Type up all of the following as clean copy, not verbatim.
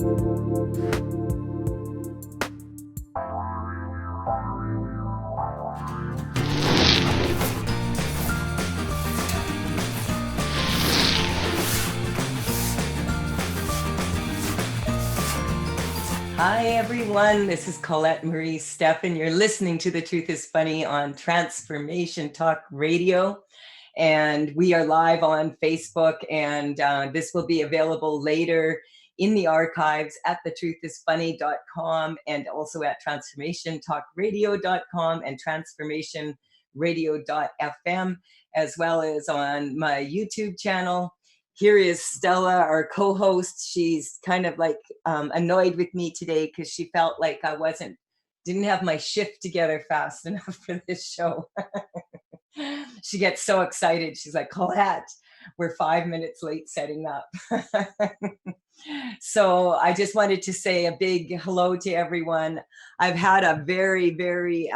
Hi, everyone. This is Colette Marie Stefan. You're listening to The Truth is Funny on Transformation Talk Radio. And we are live on Facebook. And this will be available later in the archives at thetruthisfunny.com and also at transformationtalkradio.com and transformationradio.fm, as well as on my YouTube channel. Here is Stella, our co-host. She's kind of like annoyed with me today because she felt like I didn't have my shift together fast enough for this show. She gets so excited. She's like, Colette, we're 5 minutes late setting up. So I just wanted to say a big hello to everyone. I've had a very, very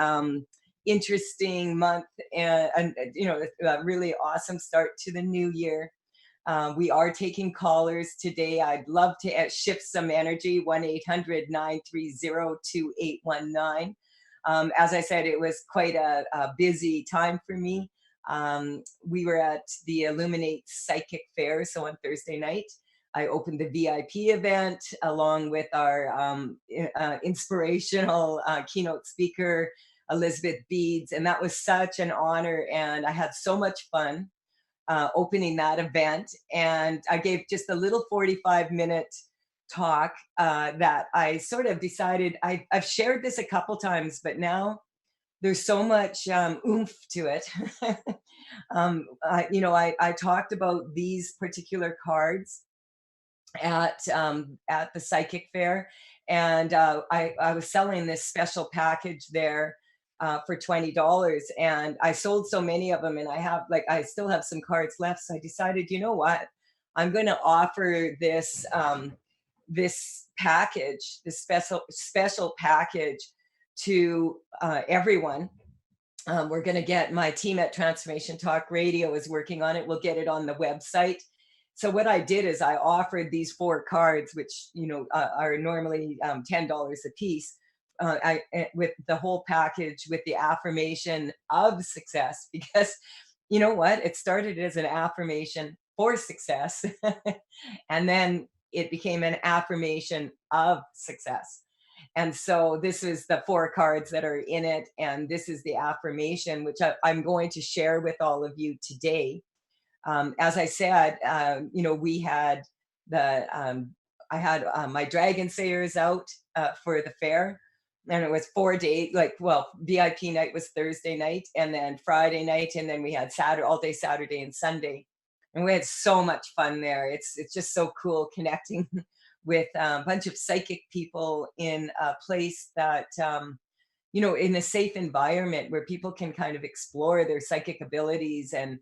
interesting month and a really awesome start to the new year. We are taking callers today. I'd love to shift some energy, 1-800-930-2819. As I said, it was quite a busy time for me. We were at the Illuminate Psychic Fair, so on Thursday night. I opened the VIP event along with our inspirational keynote speaker, Elizabeth Beads, and that was such an honor, and I had so much fun opening that event. And I gave just a little 45-minute talk that I sort of decided, I've shared this a couple times, but now there's so much oomph to it. I talked about these particular cards at the psychic fair, and I was selling this special package there for $20, and I sold so many of them, and I still have some cards left. So I decided, you know what, I'm going to offer this package, this special package to everyone. We're going to get, my team at Transformation Talk Radio is working on it. We'll get it on the website. So what I did is I offered these 4 cards, which are normally $10 a piece. With the whole package with the affirmation of success, because you know what, it started as an affirmation for success and then it became an affirmation of success. And so this is the 4 cards that are in it, and this is the affirmation which I'm going to share with all of you today. As I said, we had I had my dragon sayers out for the fair. And it was 4 days, VIP night was Thursday night, and then Friday night, and then we had all day Saturday and Sunday. And we had so much fun there. It's just so cool connecting with a bunch of psychic people in a place that, in a safe environment where people can kind of explore their psychic abilities and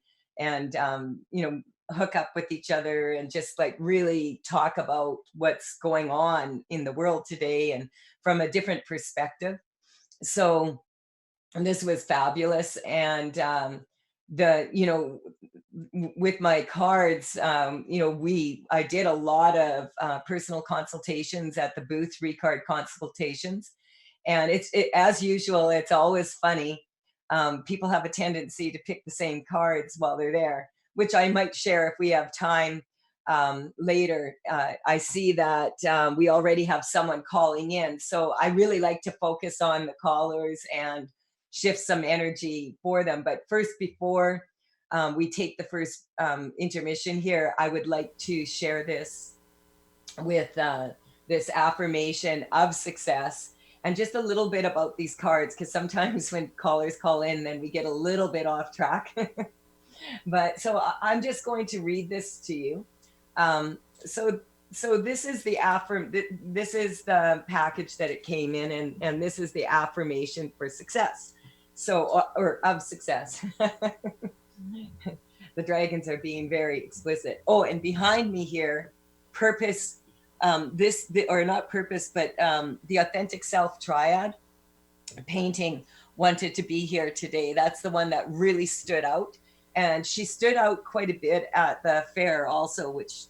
hook up with each other and just like really talk about what's going on in the world today and from a different perspective. So this was fabulous. And with my cards, I did a lot of personal consultations at the booth, 3-card consultations. And it's as usual, it's always funny. People have a tendency to pick the same cards while they're there, which I might share if we have time later. I see that we already have someone calling in. So I really like to focus on the callers and shift some energy for them. But first, before we take the first intermission here, I would like to share this with this affirmation of success. And just a little bit about these cards, because sometimes when callers call in, then we get a little bit off track. But so I'm just going to read this to you. So this is this is the package that it came in, and this is the affirmation for success. So, or of success. The dragons are being very explicit. Oh, and behind me here, purpose. Not purpose, but the Authentic Self Triad painting wanted to be here today. That's the one that really stood out. And she stood out quite a bit at the fair also, which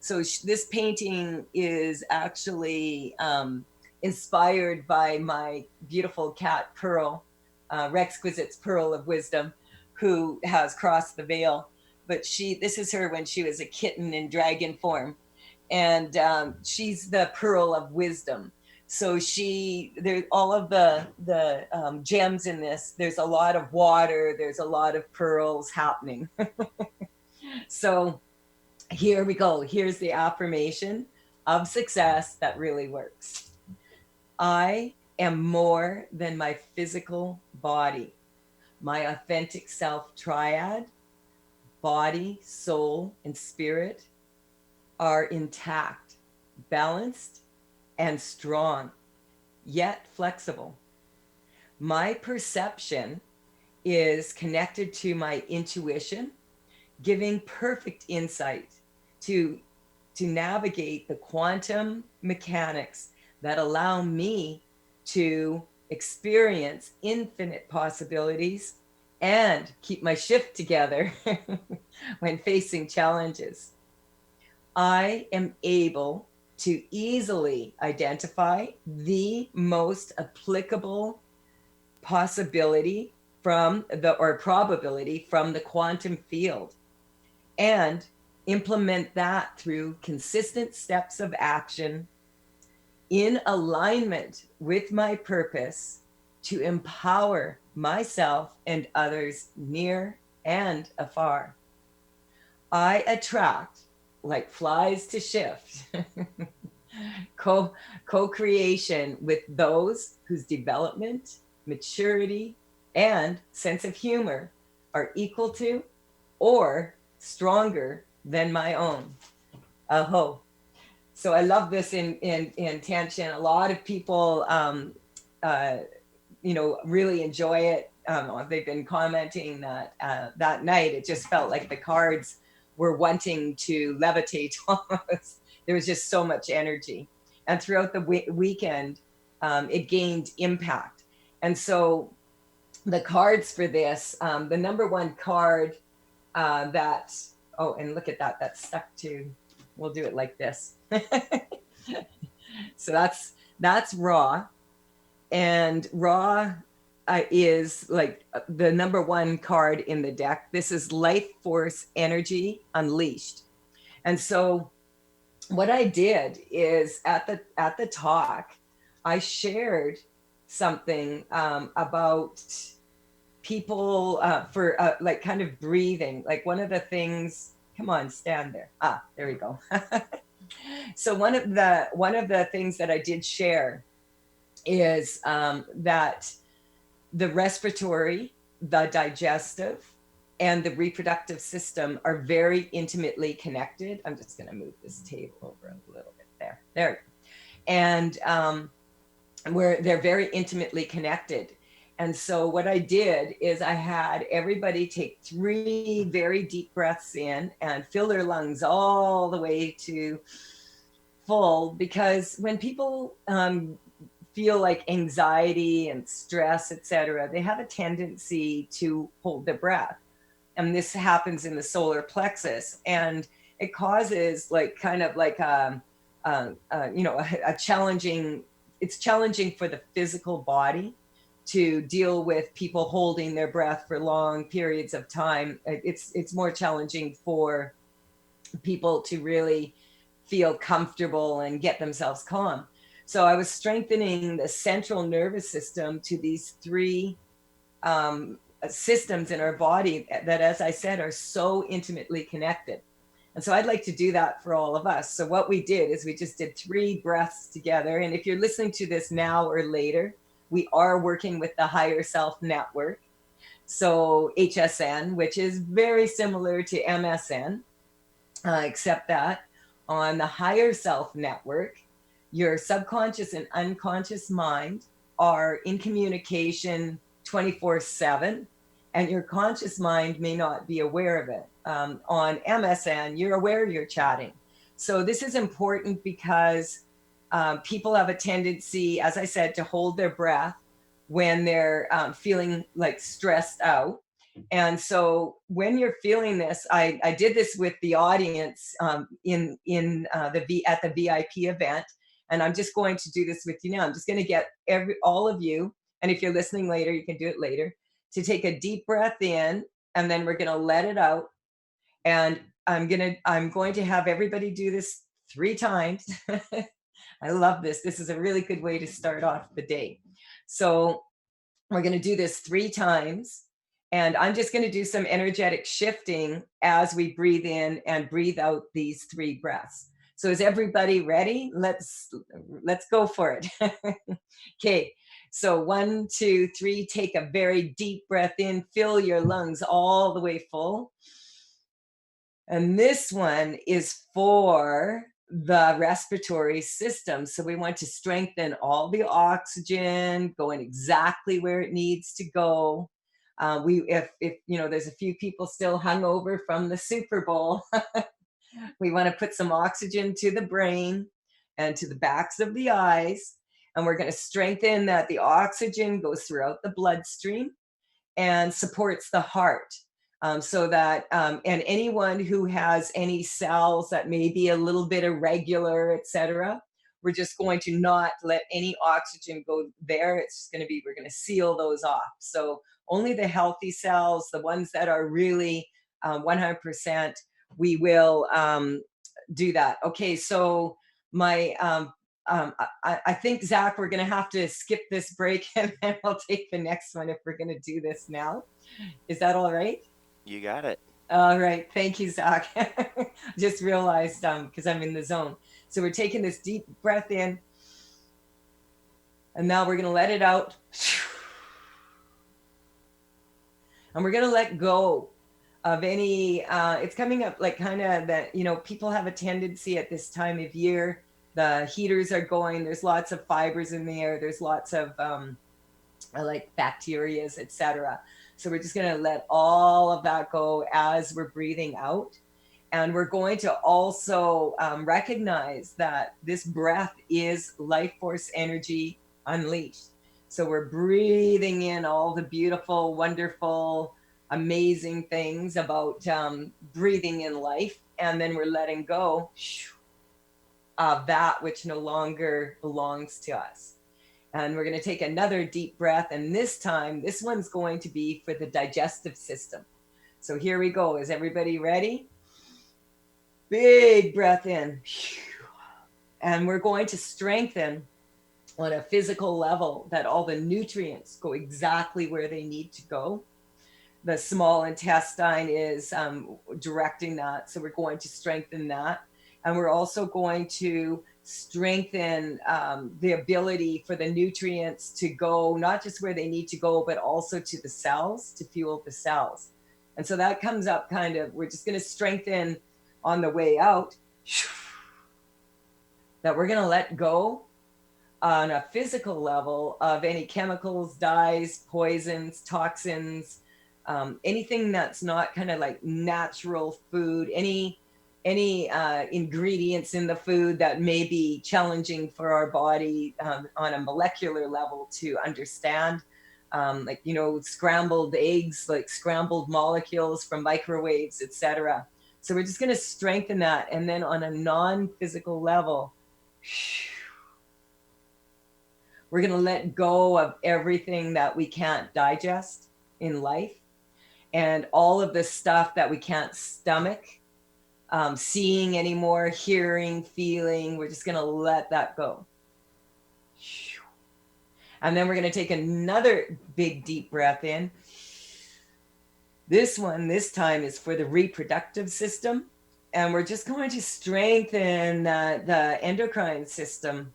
So this painting is actually inspired by my beautiful cat, Pearl, Rexquisite's Pearl of Wisdom, who has crossed the veil. But this is her when she was a kitten in dragon form. And she's the Pearl of Wisdom. So there, all of the gems in this, there's a lot of water, there's a lot of pearls happening. So here we go. Here's the affirmation of success that really works. I am more than my physical body. My authentic self triad, body, soul, and spirit, are intact, balanced, and strong, yet flexible. My perception is connected to my intuition, giving perfect insight to navigate the quantum mechanics that allow me to experience infinite possibilities and keep my shift together when facing challenges. I am able to easily identify the most applicable possibility or probability from the quantum field, and implement that through consistent steps of action in alignment with my purpose to empower myself and others near and afar. I attract, like flies to shift, co-creation with those whose development, maturity, and sense of humor are equal to or stronger than my own. Aho. So I love this intention. A lot of people, really enjoy it. They've been commenting that that night it just felt like the cards were wanting to levitate almost. There was just so much energy. And throughout the weekend, it gained impact. And so the cards for this, the number one card and look at that, that's stuck to, we'll do it like this. So that's raw. And raw is like the number one card in the deck. This is life force energy unleashed. And so what I did is at the talk, I shared something about people for like kind of breathing. Like one of the things, come on, stand there. There we go. So one of the things that I did share is that the respiratory, the digestive, and the reproductive system are very intimately connected. I'm just going to move this table over a little bit there. There. And they're very intimately connected. And so what I did is I had everybody take 3 very deep breaths in and fill their lungs all the way to full, because when people feel like anxiety and stress, etc., they have a tendency to hold their breath. And this happens in the solar plexus, and it causes like kind of like a challenging, it's challenging for the physical body to deal with people holding their breath for long periods of time. It's more challenging for people to really feel comfortable and get themselves calm. So I was strengthening the central nervous system to these 3 systems in our body that, as I said, are so intimately connected. And so I'd like to do that for all of us. So what we did is we just did 3 breaths together. And if you're listening to this now or later, we are working with the Higher Self Network. So HSN, which is very similar to MSN, except that on the Higher Self Network, your subconscious and unconscious mind are in communication 24/7, and your conscious mind may not be aware of it. On MSN, you're aware you're chatting. So this is important because people have a tendency, as I said, to hold their breath when they're feeling like stressed out. And so when you're feeling this, I did this with the audience at the VIP event, and I'm just going to do this with you now. I'm just going to get all of you, and if you're listening later, you can do it later, to take a deep breath in, and then we're going to let it out. And I'm going to have everybody do this 3 times. I love this. This is a really good way to start off the day. So we're going to do this 3 times. And I'm just going to do some energetic shifting as we breathe in and breathe out these 3 breaths. So is everybody ready? Let's go for it. Okay. So 1, 2, 3, take a very deep breath in, fill your lungs all the way full. And this one is for the respiratory system. So we want to strengthen all the oxygen going exactly where it needs to go. If there's a few people still hungover from the Super Bowl, we want to put some oxygen to the brain and to the backs of the eyes. And we're going to strengthen that the oxygen goes throughout the bloodstream and supports the heart. So that, and anyone who has any cells that may be a little bit irregular, etc., we're just going to not let any oxygen go there. It's just going to be, we're going to seal those off. So only the healthy cells, the ones that are really 100%, we will do that. Okay, so my I think, Zach, we're going to have to skip this break and then I'll take the next one if we're going to do this now. Is that all right? You got it. All right. Thank you, Zach. Just realized because I'm in the zone. So we're taking this deep breath in, and now we're going to let it out. And we're going to let go of any, it's coming up like kind of that, people have a tendency at this time of year, the heaters are going, there's lots of fibers in the air, there's lots of like bacterias, etc. So we're just going to let all of that go as we're breathing out. And we're going to also recognize that this breath is life force energy unleashed. So we're breathing in all the beautiful, wonderful, amazing things about breathing in life. And then we're letting go of that which no longer belongs to us. And we're going to take another deep breath. And this time, this one's going to be for the digestive system. So here we go. Is everybody ready? Big breath in. And we're going to strengthen on a physical level that all the nutrients go exactly where they need to go. The small intestine is directing that. So we're going to strengthen that. And we're also going to strengthen the ability for the nutrients to go, not just where they need to go, but also to the cells, to fuel the cells. And so that comes up kind of, we're just going to strengthen on the way out, that we're going to let go on a physical level of any chemicals, dyes, poisons, toxins, anything that's not kind of like natural food, any ingredients in the food that may be challenging for our body on a molecular level to understand, like scrambled eggs, like scrambled molecules from microwaves, etc. So we're just going to strengthen that. And then on a non-physical level, we're going to let go of everything that we can't digest in life and all of the stuff that we can't stomach, seeing anymore, hearing, feeling. We're just going to let that go. And then we're going to take another big deep breath in. This one, this time, is for the reproductive system. And we're just going to strengthen the endocrine system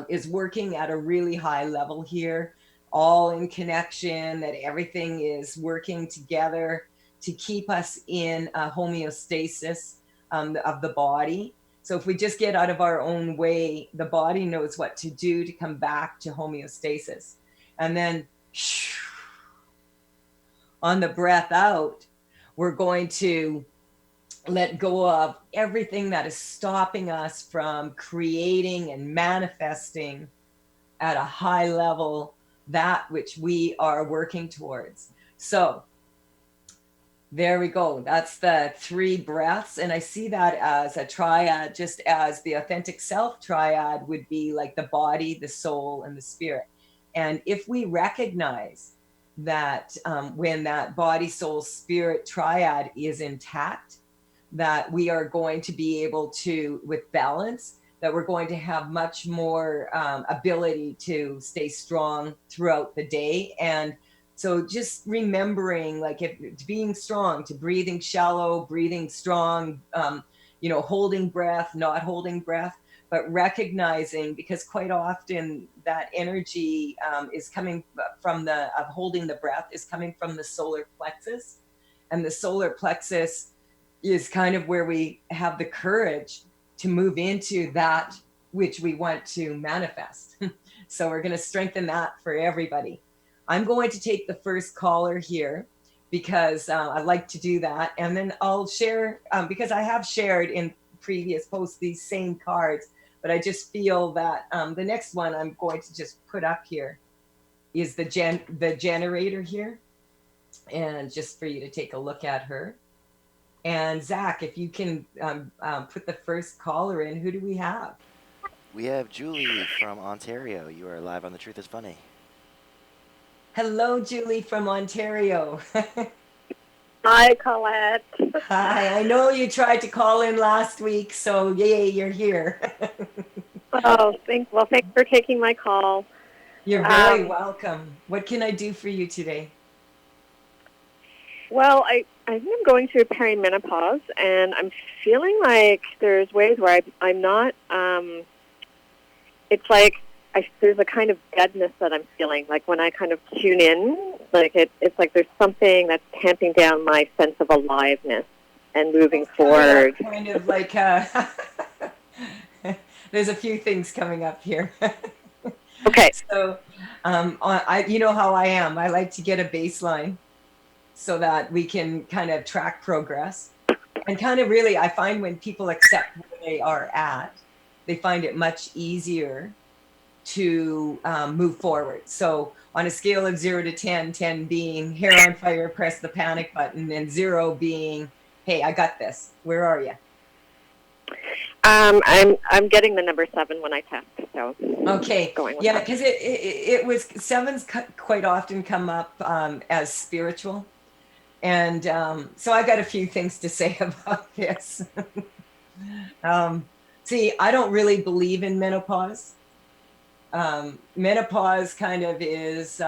is working at a really high level here, all in connection, that everything is working together to keep us in a homeostasis of the body. So if we just get out of our own way, the body knows what to do to come back to homeostasis. And then on the breath out, we're going to let go of everything that is stopping us from creating and manifesting at a high level that which we are working towards. So There we go. That's the 3 breaths. And I see that as a triad, just as the authentic self triad would be like the body, the soul, and the spirit. And if we recognize that when that body, soul, spirit triad is intact, that we are going to be able to, with balance, that we're going to have much more ability to stay strong throughout the day. And so just remembering, like, if to being strong, to breathing shallow, breathing strong, holding breath, not holding breath, but recognizing, because quite often that energy is coming from of holding the breath is coming from the solar plexus. And the solar plexus is kind of where we have the courage to move into that which we want to manifest. So we're going to strengthen that for everybody. I'm going to take the first caller here because I like to do that. And then I'll share, because I have shared in previous posts these same cards, but I just feel that the next one I'm going to just put up here is the generator here. And just for you to take a look at her. And Zach, if you can put the first caller in, who do we have? We have Julie from Ontario. You are live on The Truth is Funny. Hello, Julie from Ontario. Hi, Colette. Hi, I know you tried to call in last week, so yay, you're here. Thanks for taking my call. You're very welcome. What can I do for you today? Well, I think I'm going through perimenopause, and I'm feeling like there's ways where I'm not. It's like there's a kind of deadness that I'm feeling. Like when I kind of tune in, like it's like there's something that's tamping down my sense of aliveness and moving forward. Kind of like there's a few things coming up here. Okay. So, you know how I am. I like to get a baseline so that we can kind of track progress. And kind of really, I find when people accept where they are at, they find it much easier to move forward. So on a scale of 0 to 10, 10 being hair on fire, press the panic button, and 0 being, hey, I got this. Where are you? I'm getting the number 7 when I test. So okay, yeah, because it was 7s quite often come up as spiritual, and so I got a few things to say about this. See, I don't really believe in menopause. Menopause kind of is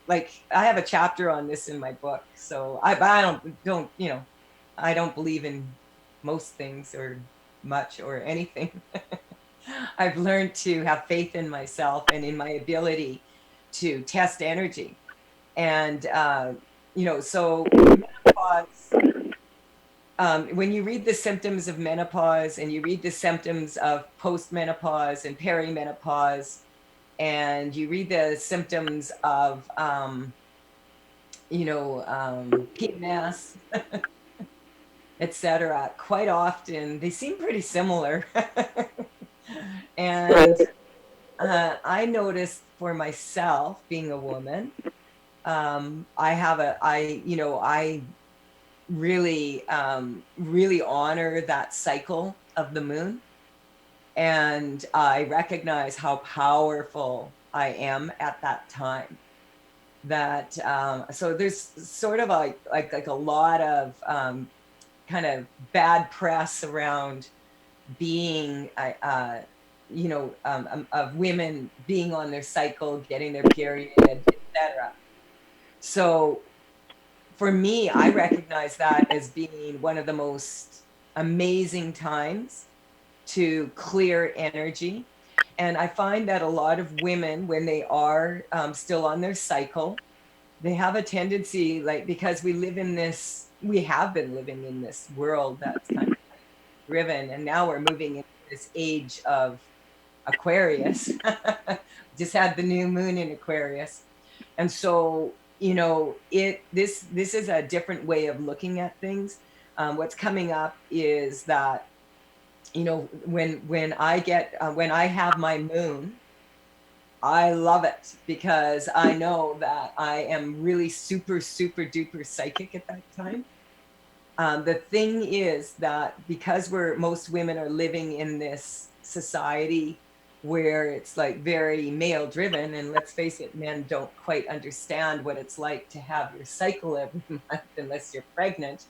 like, I have a chapter on this in my book, so I don't I don't believe in most things or much or anything. I've learned to have faith in myself and in my ability to test energy. And so menopause, when you read the symptoms of menopause and you read the symptoms of postmenopause and perimenopause, and you read the symptoms of PMS, etc., quite often they seem pretty similar. And I noticed for myself, being a woman, I really really honor that cycle of the moon, and I recognize how powerful I am at that time. That so there's sort of like a lot of kind of bad press around being of women being on their cycle, getting their period, etc. So for me, I recognize that as being one of the most amazing times to clear energy. And I find that a lot of women, when they are still on their cycle, they have a tendency, like, because we have been living in this world that's kind of driven, and now we're moving into this age of Aquarius. Just had the new moon in Aquarius. And so, this is a different way of looking at things. What's coming up is that, when I have my moon, I love it because I know that I am really super, super duper psychic at that time. The thing is that because most women are living in this society where it's like very male driven, and let's face it, men don't quite understand what it's like to have your cycle every month unless you're pregnant.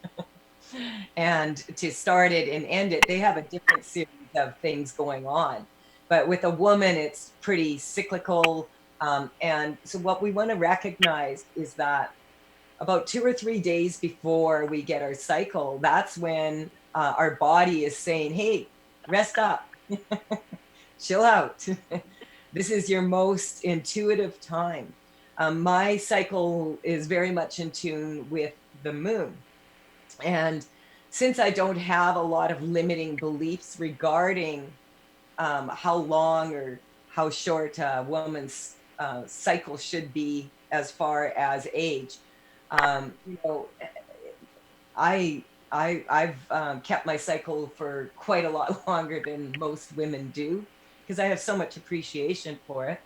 And to start it and end it, they have a different series of things going on. But with a woman, it's pretty cyclical. And so, what we want to recognize is that about 2 or 3 days before we get our cycle, that's when our body is saying, hey, rest up, chill out. This is your most intuitive time. My cycle is very much in tune with the moon. And since I don't have a lot of limiting beliefs regarding how long or how short a woman's cycle should be as far as age, you know, I've kept my cycle for quite a lot longer than most women do because I have so much appreciation for it.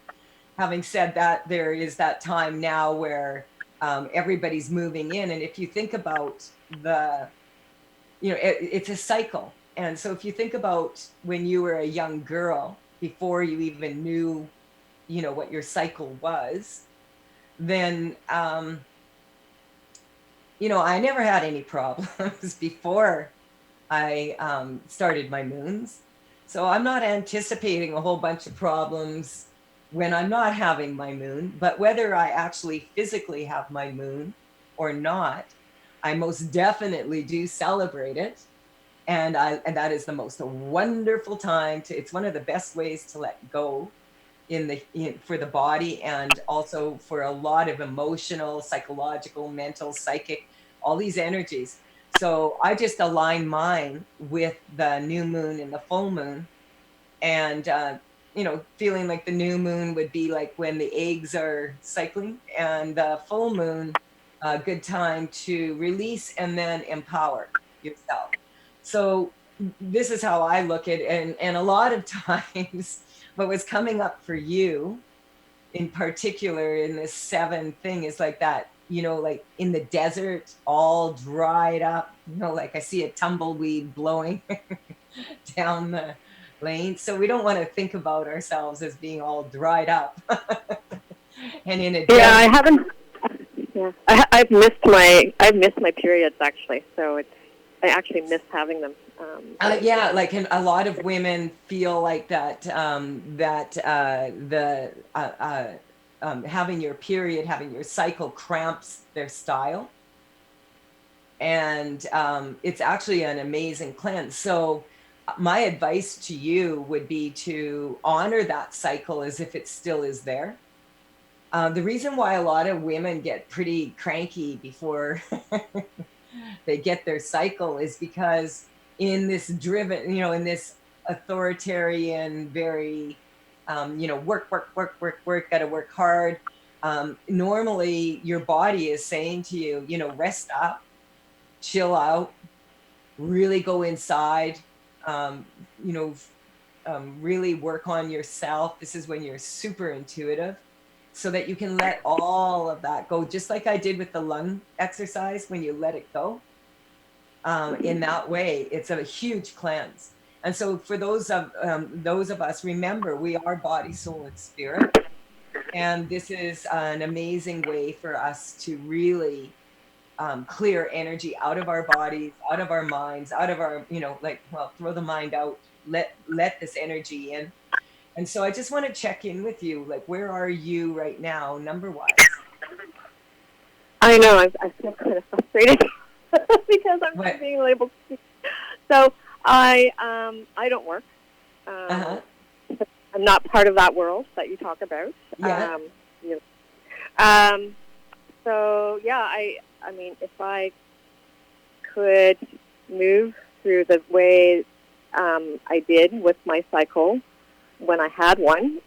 Having said that, there is that time now where everybody's moving in, and if you think about it's a cycle. And so if you think about when you were a young girl before you even knew, what your cycle was, then I never had any problems before I started my moons. So I'm not anticipating a whole bunch of problems when I'm not having my moon, but whether I actually physically have my moon or not, I most definitely do celebrate it. And that is the most wonderful time it's one of the best ways to let go for the body, and also for a lot of emotional, psychological, mental, psychic, all these energies. So I just align mine with the new moon and the full moon, and feeling like the new moon would be like when the eggs are cycling, and the full moon, a good time to release and then empower yourself. So this is how I look at it, and a lot of times what was coming up for you in particular in this 7 thing is like that, like in the desert, all dried up, like I see a tumbleweed blowing down the lane. So we don't want to think about ourselves as being all dried up. And in a desert. Yeah, I haven't. Yeah, I've missed my periods actually. So I actually miss having them. Yeah, like a lot of women feel like that, having your period, having your cycle cramps their style. And it's actually an amazing cleanse. So my advice to you would be to honor that cycle as if it still is there. The reason why a lot of women get pretty cranky before they get their cycle is because in this driven, in this authoritarian, very, work, gotta work hard. Normally your body is saying to you, rest up, chill out, really go inside, you know, really work on yourself. This is when you're super intuitive, so that you can let all of that go, just like I did with the lung exercise. When you let it go, in that way, it's a huge cleanse. And so for those of us, remember, we are body, soul, and spirit. And this is an amazing way for us to really clear energy out of our bodies, out of our minds, out of our, throw the mind out, let this energy in. And so I just want to check in with you, like, where are you right now, number wise? I know, I feel kind of frustrated because I'm not being able to. So I don't work. I'm not part of that world that you talk about. Yeah. So yeah, I mean, if I could move through the way I did with my cycle when I had one,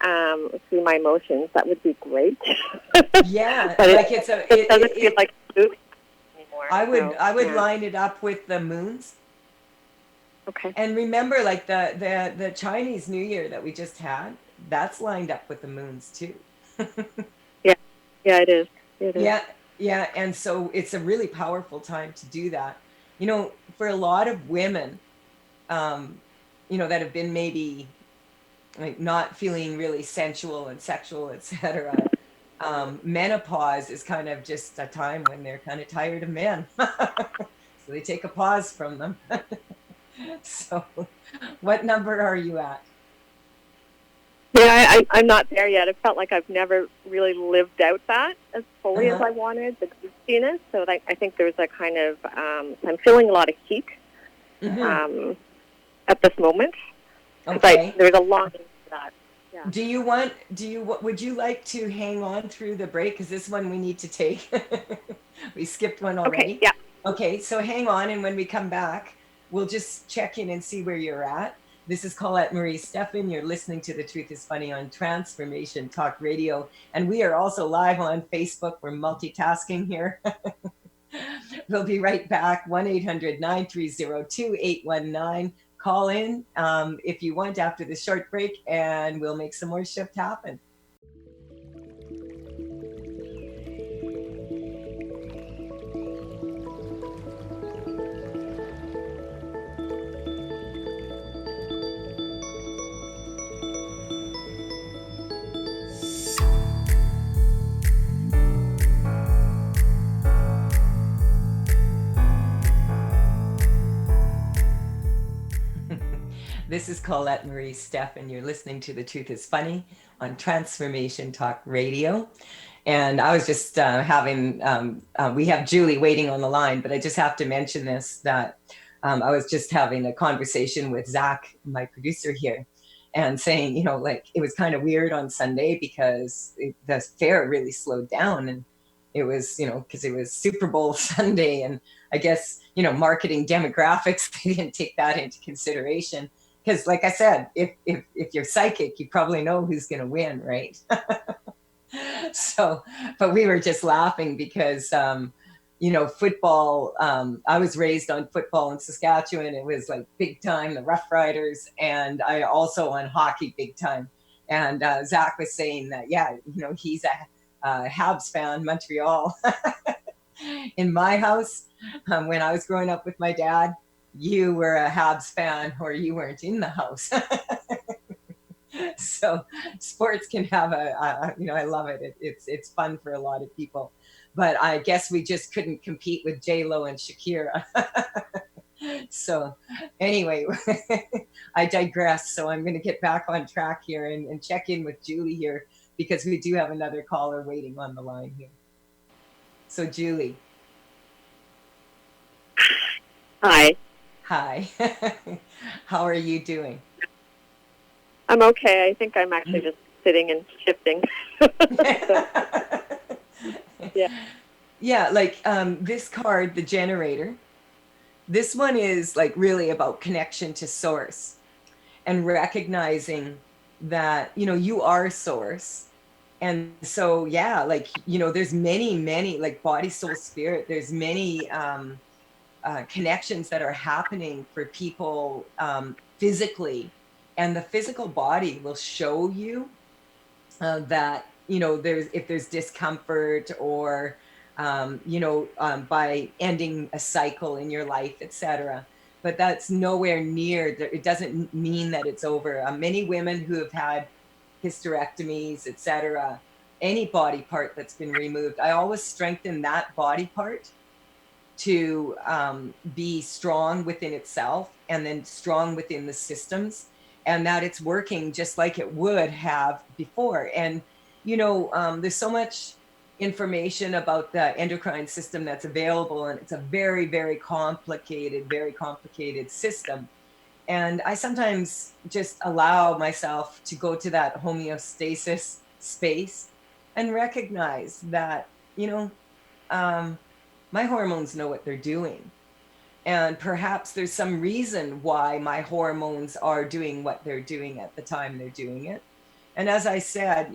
through my emotions, that would be great. Yeah, but like it doesn't feel like moving anymore. I would line it up with the moons. Okay. And remember, like the Chinese New Year that we just had, that's lined up with the moons too. Yeah, it is. It is. Yeah, and so it's a really powerful time to do that. for a lot of women, that have been maybe like not feeling really sensual and sexual, etc. Menopause is kind of just a time when they're kind of tired of men. So they take a pause from them. So what number are you at? Yeah, I'm not there yet. It felt like I've never really lived out that as fully as I wanted, the juiciness. So I think there's a kind of, I'm feeling a lot of heat at this moment. Okay. There's a longing for that. Yeah. Would you like to hang on through the break? Because this one we need to take. We skipped one already. Okay, yeah. Okay, so hang on, and when we come back, we'll just check in and see where you're at. This is Colette Marie Stefan. You're listening to The Truth is Funny on Transformation Talk Radio. And we are also live on Facebook. We're multitasking here. We'll be right back. 1-800-930-2819. Call in if you want after the short break, and we'll make some more shift happen. This is Colette Marie Stefan. You're listening to The Truth is Funny on Transformation Talk Radio. And I was just we have Julie waiting on the line, but I just have to mention this, that I was just having a conversation with Zach, my producer here, and saying, it was kind of weird on Sunday because the fair really slowed down. And it was, because it was Super Bowl Sunday. And I guess, marketing demographics, they didn't take that into consideration. Because like I said, if you're psychic, you probably know who's going to win, right? So, but we were just laughing because, football, I was raised on football in Saskatchewan. It was like big time, the Rough Riders, and I also on hockey big time. And Zach was saying that, he's a Habs fan, Montreal. In my house, when I was growing up with my dad, you were a Habs fan or you weren't in the house. So sports can have I love it. It's fun for a lot of people, but I guess we just couldn't compete with J-Lo and Shakira. So anyway, I digress. So I'm going to get back on track here and check in with Julie here, because we do have another caller waiting on the line here. So Julie. Hi. How are you doing? I'm okay. I think I'm actually just sitting and shifting. Yeah, like this card, the generator, this one is like really about connection to source and recognizing that, you are source. And so, there's many, like body, soul, spirit, there's many connections that are happening for people physically, and the physical body will show you that if there's discomfort or by ending a cycle in your life, etc. But that's nowhere near. It doesn't mean that it's over. Many women who have had hysterectomies, etc., any body part that's been removed, I always strengthen that body part to be strong within itself and then strong within the systems, and that it's working just like it would have before. And, there's so much information about the endocrine system that's available, and it's a very, very complicated system. And I sometimes just allow myself to go to that homeostasis space and recognize that, my hormones know what they're doing. And perhaps there's some reason why my hormones are doing what they're doing at the time they're doing it. And as I said,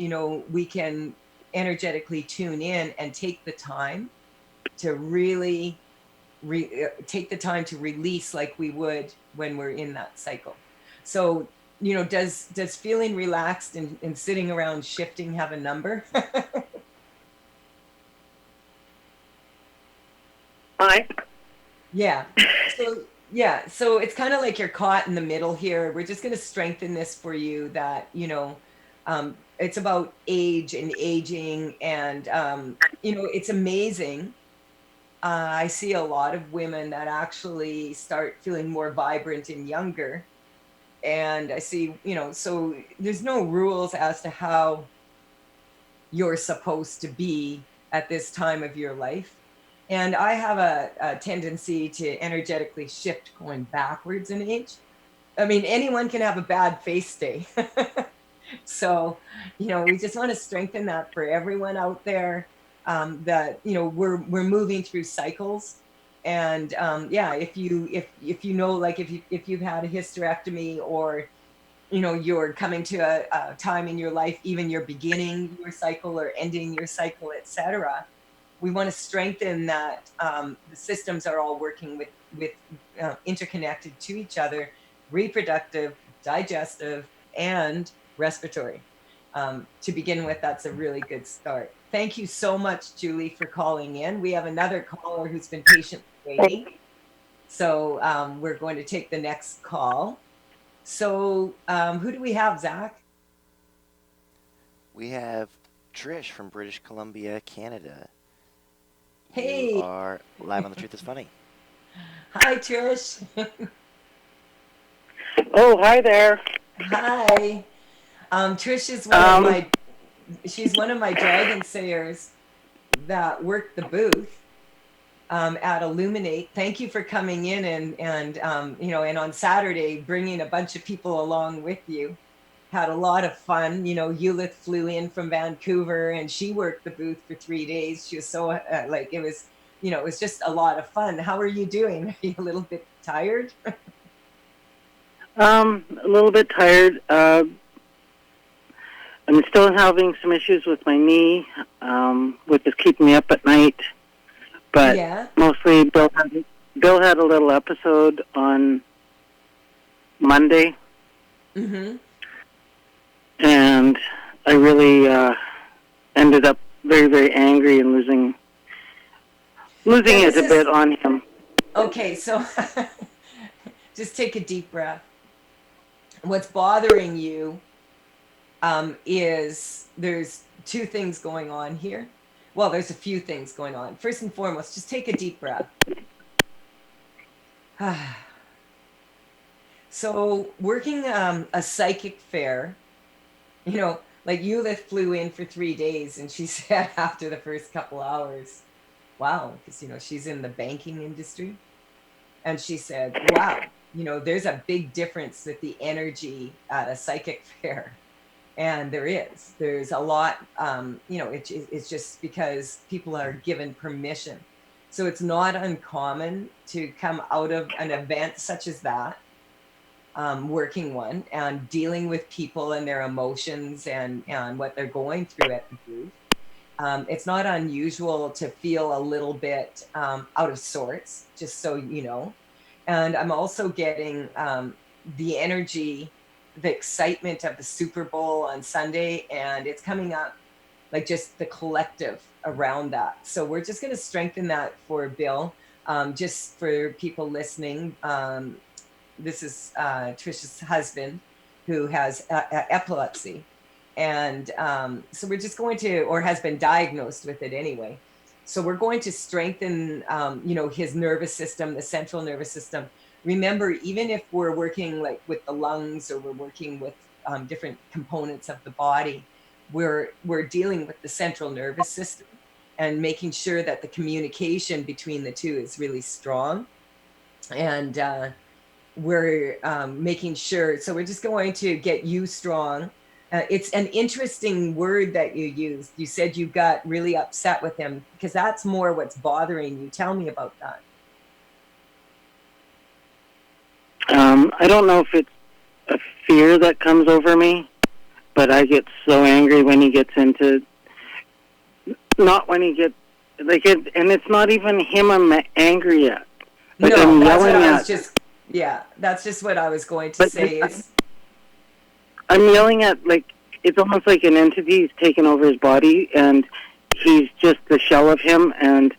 we can energetically tune in and take the time to really take the time to release like we would when we're in that cycle. So, does feeling relaxed and sitting around shifting have a number? Hi. Yeah. So yeah, so it's kind of like you're caught in the middle here. We're just going to strengthen this for you that, it's about age and aging and it's amazing. I see a lot of women that actually start feeling more vibrant and younger. And I see, so there's no rules as to how you're supposed to be at this time of your life. And I have a tendency to energetically shift going backwards in age. I mean, anyone can have a bad face day. So, we just want to strengthen that for everyone out there, that, we're moving through cycles. And yeah, if you know, like if you've had a hysterectomy, or you're coming to a time in your life, even you're beginning your cycle or ending your cycle, etc., we want to strengthen that, the systems are all working with interconnected to each other: reproductive, digestive, and respiratory. To begin with, that's a really good start. Thank you so much, Julie, for calling in. We have another caller who's been patiently waiting, so we're going to take the next call. So who do we have, Zach? We have Trish from British Columbia, Canada. You Hey. are live on The Truth is Funny. Hi, Trish. Oh, hi there. Hi. Trish is she's one of my dragon sayers that worked the booth at Illuminate. Thank you for coming in and on Saturday bringing a bunch of people along with you. Had a lot of fun. Eulith flew in from Vancouver and she worked the booth for 3 days. She was so it was just a lot of fun. How are you doing? Are you a little bit tired? A little bit tired. I'm still having some issues with my knee, which is keeping me up at night. But yeah. Mostly Bill had a little episode on Monday. Mm-hmm. And I really ended up very, very angry and losing it a bit on him. Okay, so just take a deep breath. What's bothering you is there's two things going on here. Well, there's a few things going on. First and foremost, just take a deep breath. So working a psychic fair, like Eulith flew in for 3 days and she said after the first couple hours, wow, because, she's in the banking industry. And she said, wow, there's a big difference with the energy at a psychic fair. And there's a lot, it's just because people are given permission. So it's not uncommon to come out of an event such as that, working one, and dealing with people and their emotions and what they're going through at the booth. It's not unusual to feel a little bit out of sorts, just so you know. And I'm also getting the energy, the excitement of the Super Bowl on Sunday, and it's coming up like just the collective around that. So we're just going to strengthen that for Bill. Just for people listening, this is Trish's husband who has epilepsy. And so we're just going to, or has been diagnosed with it anyway. So we're going to strengthen, his nervous system, the central nervous system. Remember, even if we're working like with the lungs or we're working with different components of the body, we're dealing with the central nervous system and making sure that the communication between the two is really strong. And we're making sure, so we're just going to get you strong. It's an interesting word that you used. You said you got really upset with him because that's more what's bothering you. Tell me about that. I don't know if it's a fear that comes over me, but I get so angry when he gets into, not when he gets, like, and it's not even him I'm angry at. Like, no, I'm that's yelling what I at. was just, yeah, that's just what I was going to say. I'm yelling at, like, it's almost like an entity's taken over his body, and he's just the shell of him, and,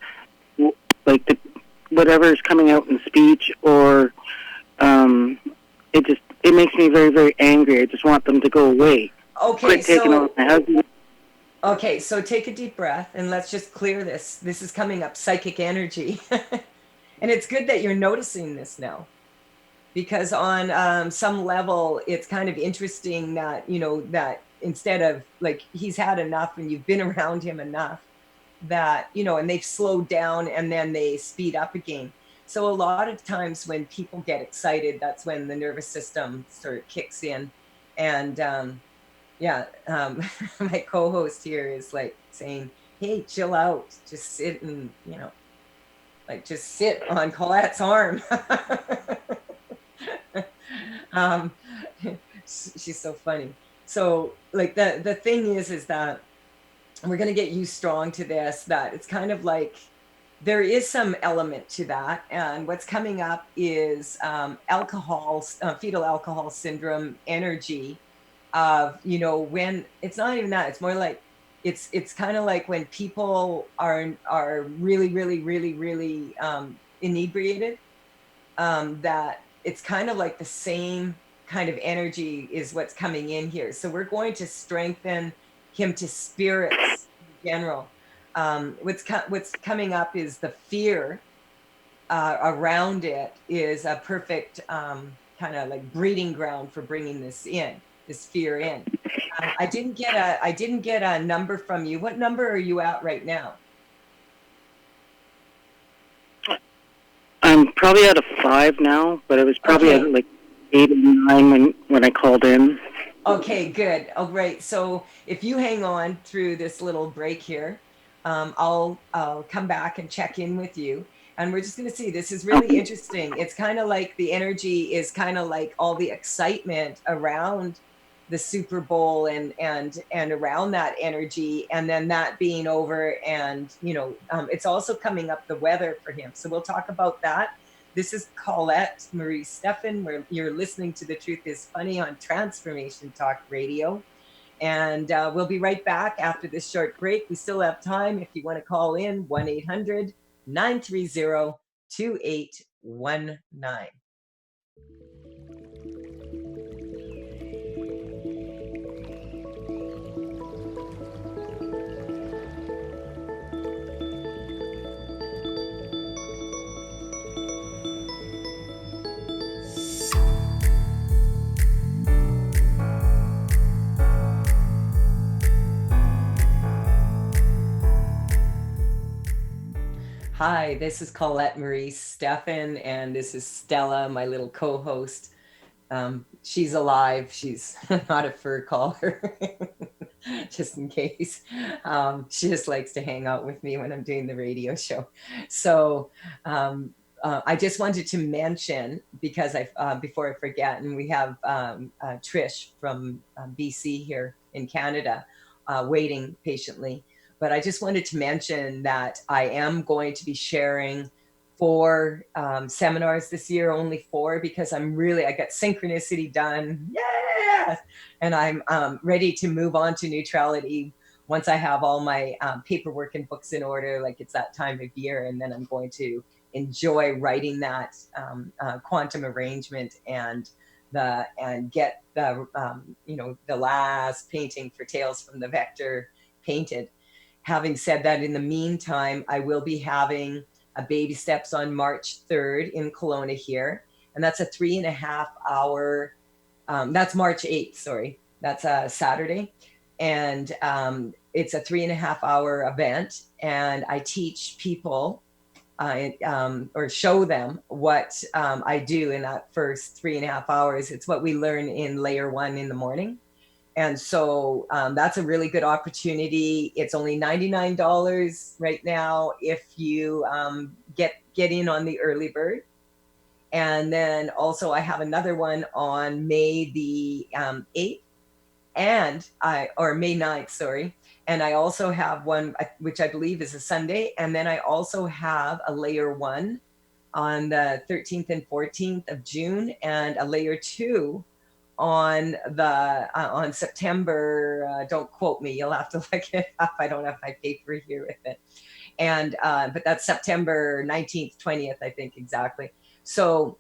like, whatever is coming out in speech, or it makes me very, very angry. I just want them to go away. Okay, Quit taking over my husband. Okay, so take a deep breath and let's just clear this. This is coming up, psychic energy. And it's good that you're noticing this now, because on some level, it's kind of interesting that, that instead of like he's had enough and you've been around him enough that, and they've slowed down and then they speed up again. So a lot of times when people get excited, that's when the nervous system sort of kicks in. And my co-host here is like saying, hey, chill out, just sit and, just sit on Colette's arm. She's so funny. So like the thing is that we're going to get you strong to this, that it's kind of like there is some element to that. And what's coming up is fetal alcohol syndrome energy of, when it's not even that, it's more like, it's kind of like when people are really, really, really, really inebriated, that it's kind of like the same kind of energy is what's coming in here. So we're going to strengthen him to spirits in general. What's coming up is the fear around it is a perfect kind of like breeding ground for bringing this fear in. I didn't get a number from you. What number are you at right now? I'm probably at a 5 now, but I was probably at like 8 or 9 when I called in. Okay, good. Oh, great. So if you hang on through this little break here, I'll come back and check in with you. And we're just going to see, this is really interesting. It's kind of like the energy is kind of like all the excitement around the Super Bowl and around that energy, and then that being over, and it's also coming up the weather for him. So we'll talk about that. This is Colette Marie Stefan, where you're listening to The Truth is Funny on Transformation Talk Radio. And we'll be right back after this short break. We still have time. If you want to call in, 1-800-930-2819. Hi, this is Colette Marie Stefan, and this is Stella, my little co-host. She's alive. She's not a fur collar, just in case. She just likes to hang out with me when I'm doing the radio show. So I just wanted to mention, because before I forget, and we have Trish from BC here in Canada waiting patiently. But I just wanted to mention that I am going to be sharing 4 seminars this year, only 4, because I got synchronicity done. Yeah! And I'm ready to move on to neutrality once I have all my paperwork and books in order, like it's that time of year. And then I'm going to enjoy writing that quantum arrangement and get the, the last painting for Tales from the Vector painted. Having said that, in the meantime, I will be having a Baby Steps on March 3rd in Kelowna here. And that's a 3.5 hour, that's March 8th, sorry. That's a Saturday. And it's a 3.5 hour event. And I teach people or show them what I do in that first 3.5 hours. It's what we learn in layer 1 in the morning. And so that's a really good opportunity. It's only $99 right now if you get in on the early bird. And then also I have another one on May the 8th or May 9th, sorry. And I also have one, which I believe is a Sunday. And then I also have a layer 1 on the 13th and 14th of June, and a layer 2 on September, don't quote me, you'll have to look it up. I don't have my paper here with it. And but that's September 19th, 20th, I think, exactly. So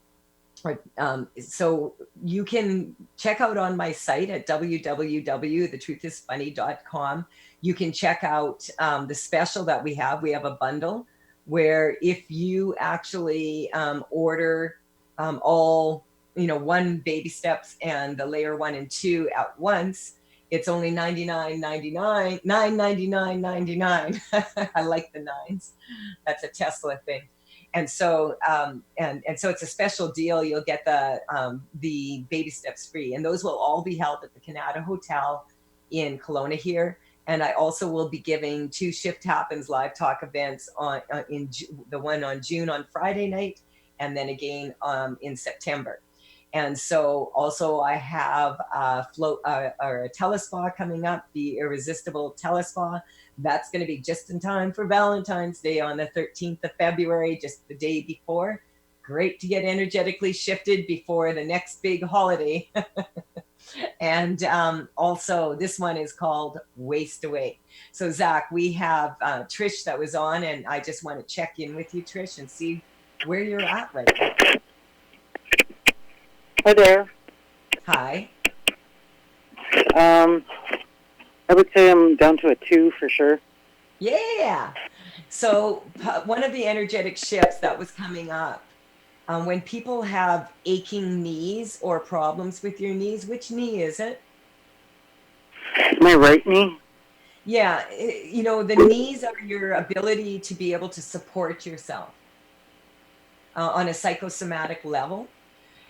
so you can check out on my site at www.thetruthisfunny.com. You can check out the special that we have. We have a bundle where if you actually order all, one baby steps and the layer 1 and 2 at once, it's only $99.99, $9.99.99. I like the nines. That's a Tesla thing. And so and so it's a special deal. You'll get the baby steps free, and those will all be held at the Canada Hotel in Kelowna here. And I also will be giving 2 Shift Happens live talk events on the one on June on Friday night, and then again in September. And so also I have a telespa coming up, the Irresistible Telespa. That's going to be just in time for Valentine's Day on the 13th of February, just the day before. Great to get energetically shifted before the next big holiday. And also this one is called Waste Away. So Zach, we have Trish that was on, and I just want to check in with you, Trish, and see where you're at right now. Hi there. Hi. I would say I'm down to a 2 for sure. Yeah. So one of the energetic shifts that was coming up, when people have aching knees or problems with your knees, which knee is it? My right knee? Yeah. The knees are your ability to be able to support yourself on a psychosomatic level.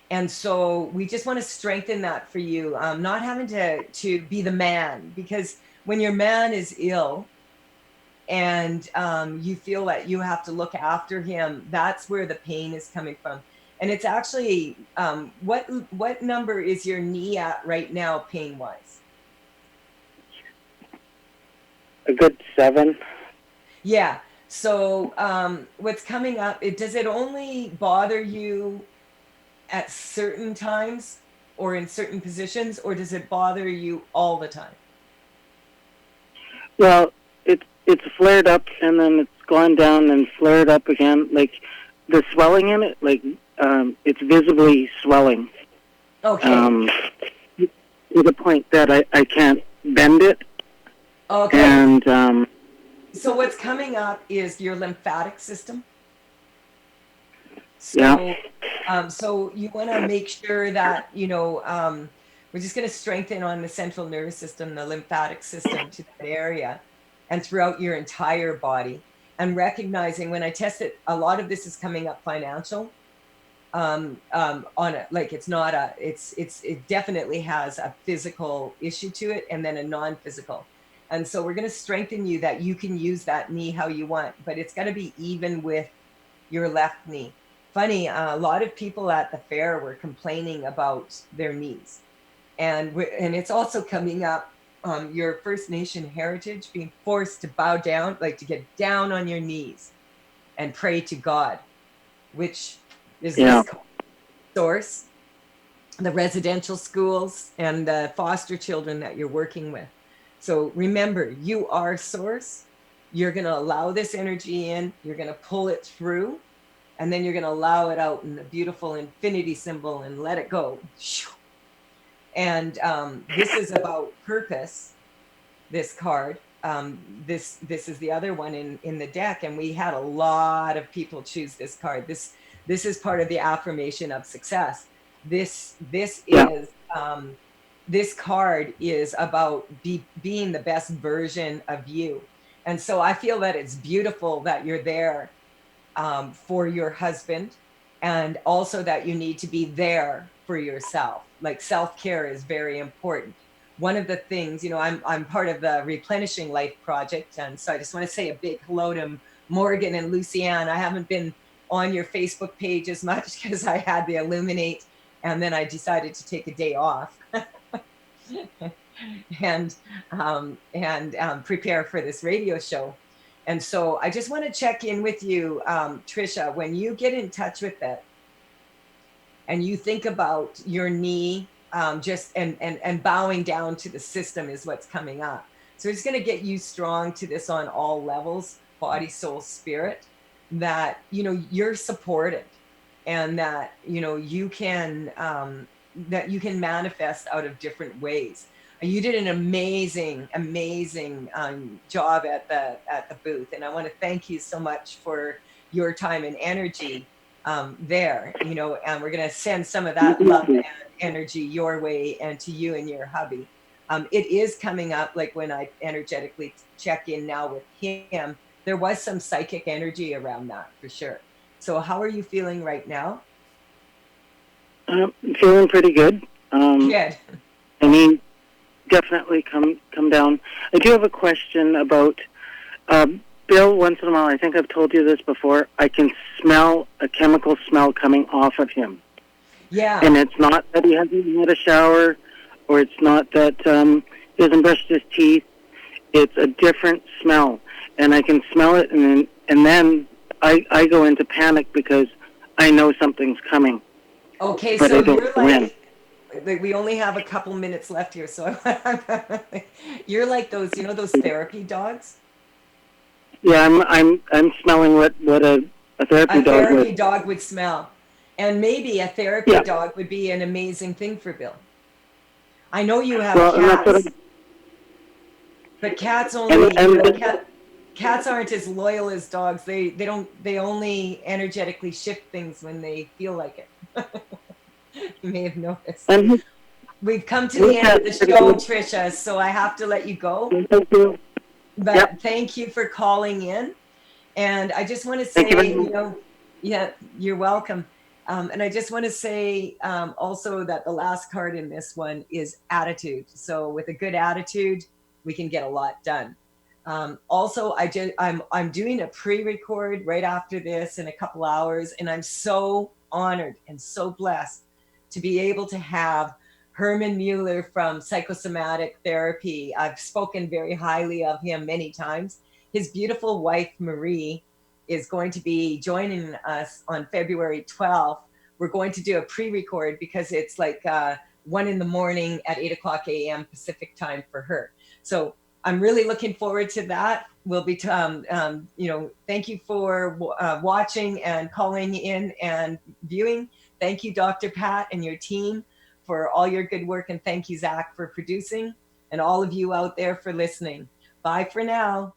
And so we just want to strengthen that for you, not having to be the man, because when your man is ill and you feel that you have to look after him, that's where the pain is coming from. And it's actually, what number is your knee at right now, pain-wise? A good 7. Yeah. So what's coming up, does it only bother you at certain times or in certain positions, or does it bother you all the time? Well, it's flared up and then it's gone down and flared up again. Like the swelling in it, like it's visibly swelling. Okay. To the point that I can't bend it. Okay. And so what's coming up is your lymphatic system. So, yeah. So you want to make sure that, we're just going to strengthen on the central nervous system, the lymphatic system to that area and throughout your entire body. And recognizing when I test it, a lot of this is coming up financial. On it, like it's not it definitely has a physical issue to it and then a non-physical. And so we're going to strengthen you that you can use that knee how you want, but it's got to be even with your left knee. Funny, a lot of people at the fair were complaining about their knees, and it's also coming up your First Nation heritage, being forced to bow down, like to get down on your knees and pray to God, which is this source, the residential schools and the foster children that you're working with. So remember, you are source. You're going to allow this energy in, you're going to pull it through, and then you're going to allow it out in the beautiful infinity symbol and let it go. And this is about purpose, this card. This is the other one in the deck, and we had a lot of people choose this card. This is part of the Affirmation of Success. This is this card is about being the best version of you. And so I feel that it's beautiful that you're there for your husband, and also that you need to be there for yourself. Like self-care is very important. One of the things, I'm part of the Replenishing Life Project. And so I just want to say a big hello to Morgan and Lucianne. I haven't been on your Facebook page as much because I had the Illuminate, and then I decided to take a day off and prepare for this radio show. And so I just want to check in with you, Trisha, when you get in touch with it and you think about your knee, just and bowing down to the system is what's coming up. So it's going to get you strong to this on all levels, body, soul, spirit, that, you know, you're supported, and that, you know, that you can manifest out of different ways. You did an amazing, amazing job at the booth, and I want to thank you so much for your time and energy there. You know, and we're going to send some of that love and energy your way, and to you and your hubby. It is coming up, like when I energetically check in now with him, there was some psychic energy around that for sure. So how are you feeling right now? Feeling pretty good. Good. I mean, definitely come down. I do have a question about Bill. Once in a while, I think I've told you this before, I can smell a chemical smell coming off of him. Yeah. And it's not that he hasn't had a shower, or it's not that he hasn't brushed his teeth. It's a different smell, and I can smell it, and then I go into panic because I know something's coming. Okay, but so I don't you're know like, we only have a couple minutes left here, so you're like those, you know, those therapy dogs. Yeah, I'm smelling what a therapy A dog therapy would. dog would smell, and maybe a therapy Yeah. dog would be an amazing thing for Bill. I know you have Well, and that's what cats, but cats only, you know, cats aren't as loyal as dogs. They only energetically shift things when they feel like it. You may have noticed. and We've come to his the end of the cat's pretty show, good. Tricia, so I have to let you go. Thank you. But Yep. thank you for calling in. And I just want to Thank you very say, much. you know, yeah, you're welcome. And I just want to say also that the last card in this one is attitude. So with a good attitude, we can get a lot done. Also, I'm doing a pre-record right after this in a couple hours, and I'm so honored and so blessed to be able to have Herman Mueller from Psychosomatic Therapy. I've spoken very highly of him many times. His beautiful wife, Marie, is going to be joining us on February 12th. We're going to do a pre-record because it's like 1 in the morning at 8 o'clock a.m. Pacific time for her. So I'm really looking forward to that. We'll be, you know, thank you for watching and calling in and viewing. Thank you, Dr. Pat and your team, for all your good work. And thank you, Zach, for producing, and all of you out there for listening. Bye for now.